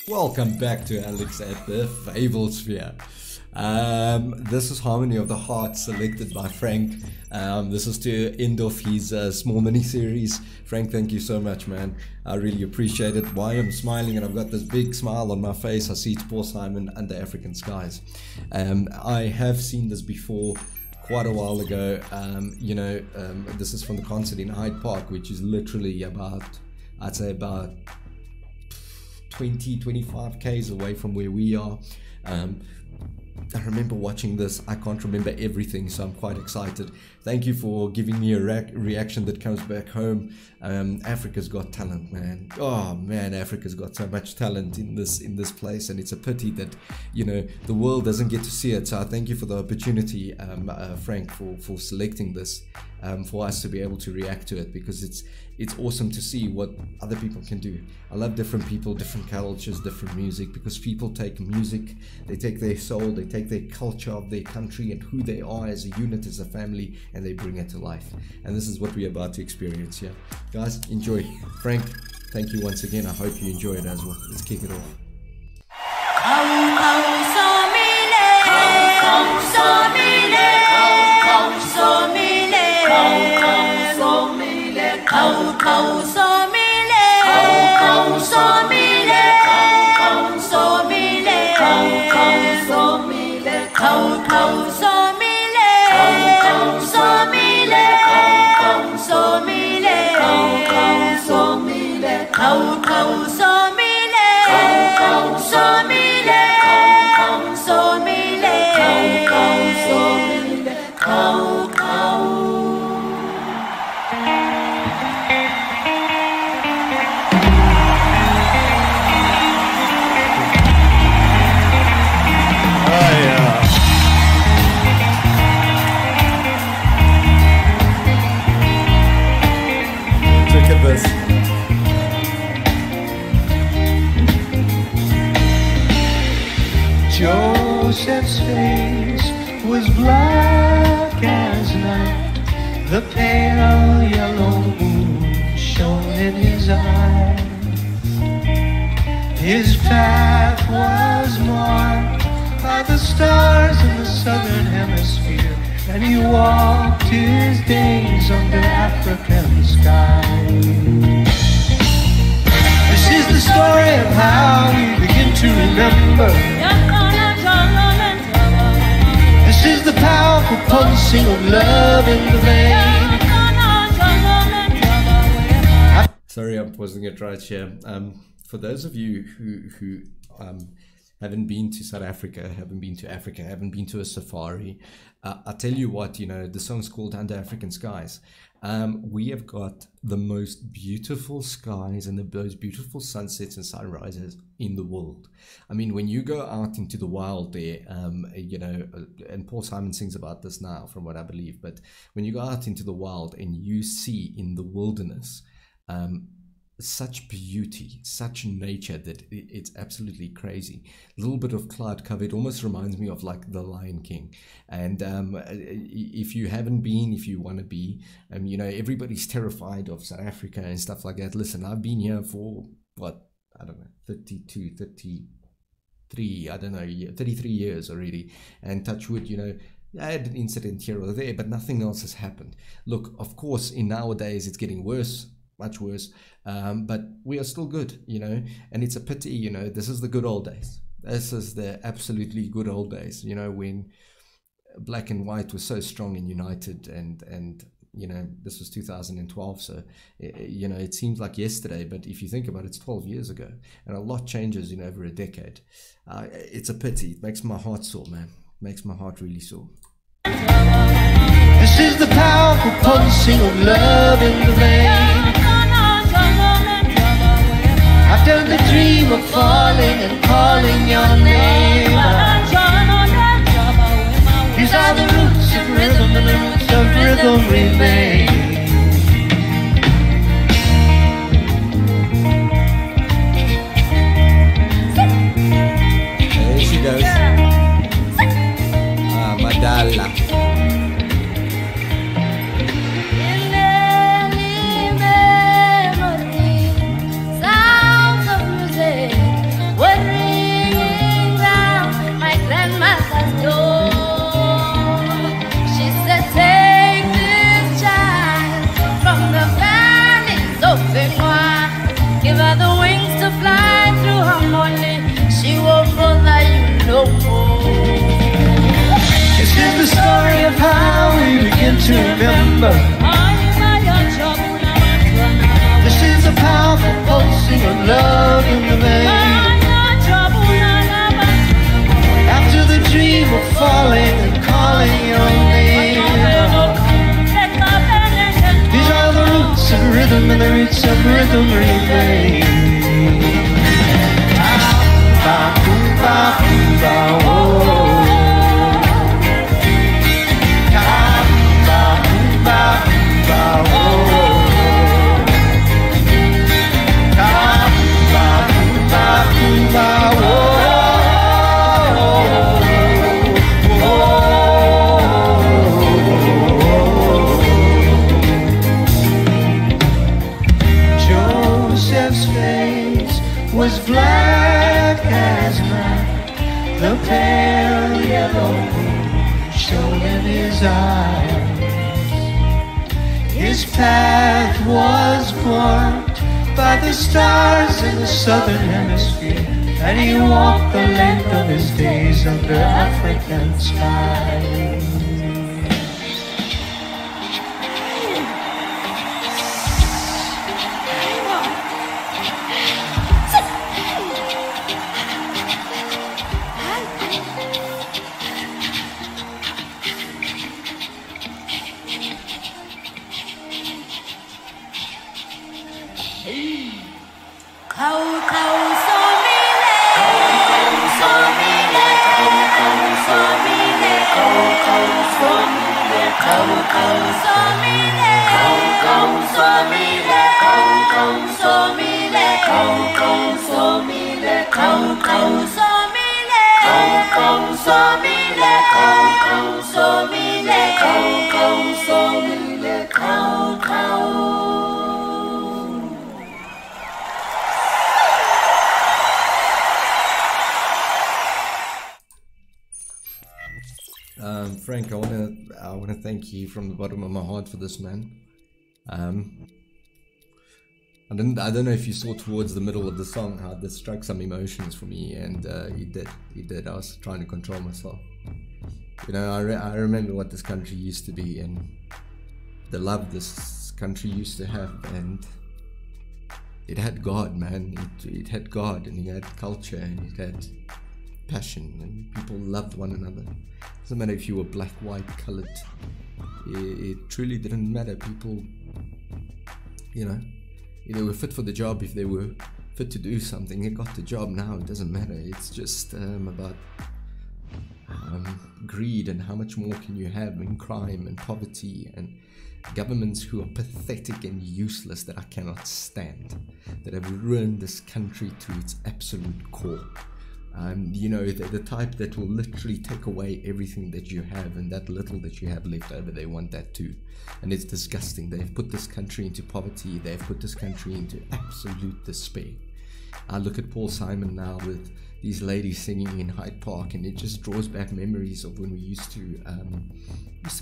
Welcome back to Alex at the Fable Sphere. This is Harmony of the Heart, selected by Frank. This is to end off his small mini-series. Frank, thank you so much, man. I really appreciate it. Why I'm smiling and I've got this big smile on my face, I see it's Paul Simon Under African Skies. I have seen this before quite a while ago. This is from the concert in Hyde Park, which is literally about, I'd say about 20-25 k's away from where we are. I remember watching this. I can't remember everything, so I'm quite excited. Thank you for giving me a reaction that comes back home. Africa's got talent, man. Oh man, Africa's got so much talent in this place, and it's a pity that the world doesn't get to see it. So I thank you for the opportunity, Frank, for selecting this for us to be able to react to it, because it's awesome to see what other people can do. I love different people, different cultures, different music, because people take music, they take their soul, they take their culture of their country and who they are as a unit, as a family, and they bring it to life. And this is what we're about to experience here. Guys, enjoy. Frank, thank you once again. I hope you enjoy it as well. Let's kick it off. Joseph's face was black as night. The pale yellow moon shone in his eyes. His path was marked by the stars in the southern hemisphere, and he walked his days under African skies. This is the story of how we begin to remember. This is the powerful pulsing of love in the vein. Sorry, I'm pausing it right here. For those of you who haven't been to South Africa, haven't been to Africa, haven't been to a safari, I tell you what, the song's called Under African Skies. We have got the most beautiful skies and the most beautiful sunsets and sunrises in the world. I mean, when you go out into the wild there, and Paul Simon sings about this now, from what I believe, but when you go out into the wild and you see in the wilderness such beauty, such nature, that it's absolutely crazy. A little bit of cloud cover, it almost reminds me of like The Lion King. And if you haven't been, if you want to be, everybody's terrified of South Africa and stuff like that. Listen, I've been here for what, I don't know, 32, 33, I don't know, 33 years already, and touch wood, I had an incident here or there, but nothing else has happened. Look, of course, in nowadays it's getting worse, much worse, but we are still good, and it's a pity, this is the good old days. This is the absolutely good old days, when black and white was so strong and united, and this was 2012, so it seems like yesterday, but if you think about it, it's 12 years ago, and a lot changes in over a decade. It's a pity. It makes my heart sore, man. It makes my heart really sore. This is the powerful pulsing of love in the vein. I've done the dream of falling and calling your name. These are the roots of rhythm, and the roots of rhythm remain. There she goes. Madala. Sounds of music, what Give her the wings to fly through harmony. She won't bother you no more. This is the story of how we begin to remember. This is the powerful pulsing of love in the vein. After the dream of falling and calling your name. These are the roots of rhythm and the roots of rhythm remain. Ba, boom, ba, boom, ba, whoa. Joseph's face was black as night, the pale yellow moon shone in his eyes. His path was marked by the stars in the southern hemisphere, and he walked the length of his days under African skies. Frank, I wanna thank you from the bottom of my heart for this, man. I don't know if you saw towards the middle of the song how this struck some emotions for me, and it did. I was trying to control myself. You know, I remember what this country used to be and the love this country used to have, and it had God, man. It had God, and it had culture, and it had passion, and people loved one another. Doesn't matter if you were black, white, colored. It truly didn't matter. People, you know, if they were fit for the job, if they were fit to do something, they got the job. Now it doesn't matter. It's just about greed, and how much more can you have in crime and poverty, and governments who are pathetic and useless that I cannot stand, that have ruined this country to its absolute core. You know, the type that will literally take away everything that you have, and that little that you have left over, they want that too. And it's disgusting. They've put this country into poverty. They've put this country into absolute despair. I look at Paul Simon now with these ladies singing in Hyde Park, and it just draws back memories of when we used to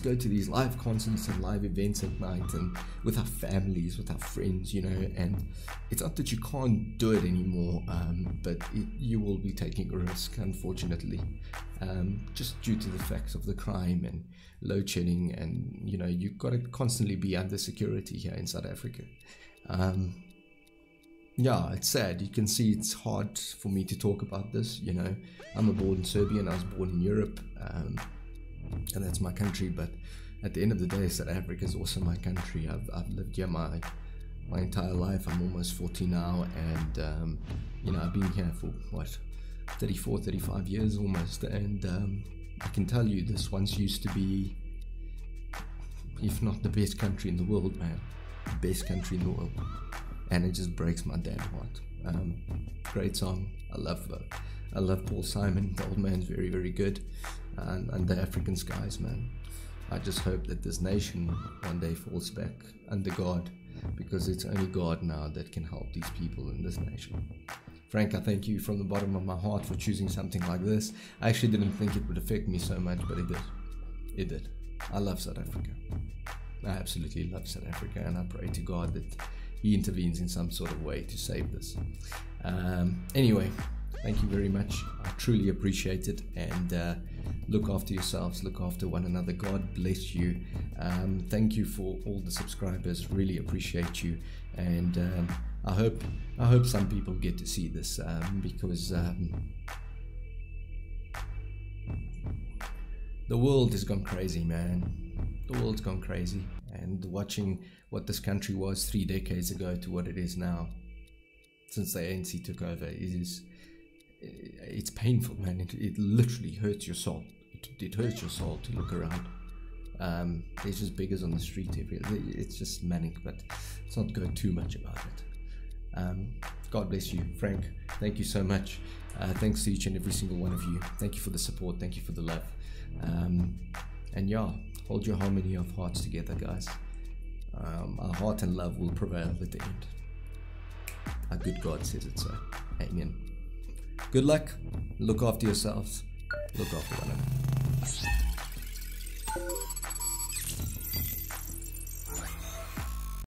go to these live concerts and live events at night, and with our families, with our friends, you know. And it's not that you can't do it anymore, but you will be taking a risk, unfortunately, just due to the facts of the crime and load shedding, and you know, you've got to constantly be under security here in South Africa. Yeah, it's sad. You can see it's hard for me to talk about this, you know. I'm born Serbian, I was born in Europe, and that's my country, but at the end of the day, South Africa is also my country. I've lived here my entire life. I'm almost 40 now, and you know, I've been here for what, 34, 35 years almost, and I can tell you this once used to be, if not the best country in the world, man, the best country in the world. And it just breaks my damn heart. Great song. I love Paul Simon. The old man's very, very good. And the African skies, man. I just hope that this nation one day falls back under God, because it's only God now that can help these people in this nation. Frank, I thank you from the bottom of my heart for choosing something like this. I actually didn't think it would affect me so much, but it did. It did. I love South Africa. I absolutely love South Africa, and I pray to God that he intervenes in some sort of way to save this. Anyway, thank you very much. I truly appreciate it, and look after yourselves, look after one another. God bless you. Thank you for all the subscribers. Really appreciate you, and I hope some people get to see this, because the world has gone crazy, man. The world's gone crazy, and watching what this country was 3 decades ago to what it is now, since the ANC took over, it's painful, man. It literally hurts your soul. It hurts your soul to look around. There's just beggars on the street it's just manic, but let's not go too much about it. God bless you, Frank. Thank you so much. Thanks to each and every single one of you. Thank you for the support. Thank you for the love. And yeah, hold your harmony of hearts together, guys. Our heart and love will prevail at the end. Our good God says it so. Amen. Good luck. Look after yourselves. Look after one another.